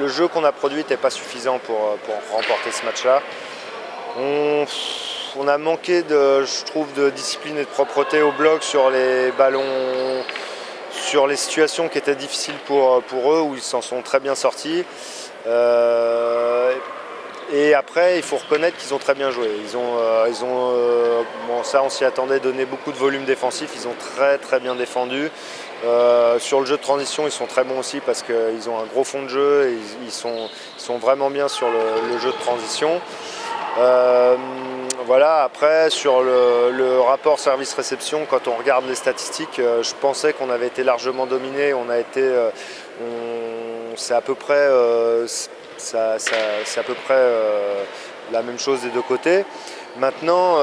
le jeu qu'on a produit n'était pas suffisant pour remporter ce match-là. On a manqué, je trouve, de discipline et de propreté au bloc sur les ballons, sur les situations qui étaient difficiles pour eux, où ils s'en sont très bien sortis. Et après, il faut reconnaître qu'ils ont très bien joué. Bon, ça, on s'y attendait, donné beaucoup de volume défensif. Ils ont très bien défendu. Sur le jeu de transition, ils sont très bons aussi parce qu'ils ont un gros fond de jeu et ils sont vraiment bien sur le jeu de transition. Voilà, après sur le rapport service-réception, quand on regarde les statistiques, je pensais qu'on avait été largement dominé. C'est à peu près, la même chose des deux côtés. Maintenant,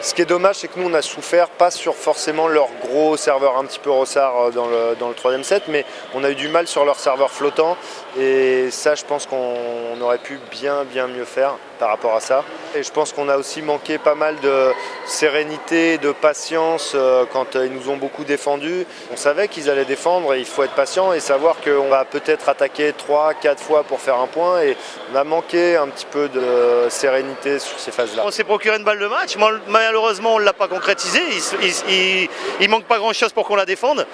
ce qui est dommage, c'est que nous on a souffert, pas sur forcément leur gros serveur un petit peu rossard dans le troisième set, mais on a eu du mal sur leur serveur flottant. Et ça, je pense qu'on aurait pu bien mieux faire par rapport à ça. Et je pense qu'on a aussi manqué pas mal de sérénité, de patience quand ils nous ont beaucoup défendu. On savait qu'ils allaient défendre et il faut être patient et savoir qu'on va peut-être attaquer 3-4 fois pour faire un point. Et on a manqué un petit peu de sérénité sur ces phases-là. On s'est procuré une balle de match, malheureusement on ne l'a pas concrétisé, il manque pas grand chose pour qu'on la défende.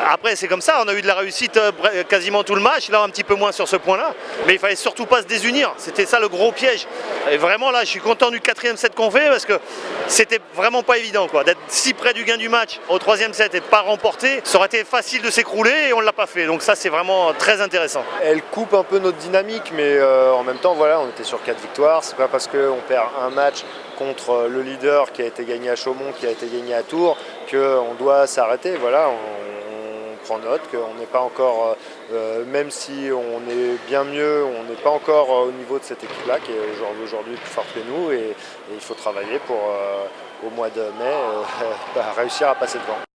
Après c'est comme ça, on a eu de la réussite quasiment tout le match, là un petit peu moins sur ce point-là, mais il fallait surtout pas se désunir, c'était ça le gros piège. Et vraiment là je suis content du 4e set qu'on fait parce que c'était vraiment pas évident d'être si près du gain du match au 3e set et de pas remporter, ça aurait été facile de s'écrouler et on ne l'a pas fait, donc ça c'est vraiment très intéressant. Elle coupe un peu notre dynamique, mais en même temps voilà, on était sur 4 victoires, c'est pas parce qu'on perd un match contre le leader qui a été gagné à Chaumont, qui a été gagné à Tours, qu'on doit s'arrêter. Voilà, on prend note qu'on n'est pas encore, même si on est bien mieux, on n'est pas encore au niveau de cette équipe-là qui est aujourd'hui plus forte que nous et il faut travailler pour au mois de mai réussir à passer devant.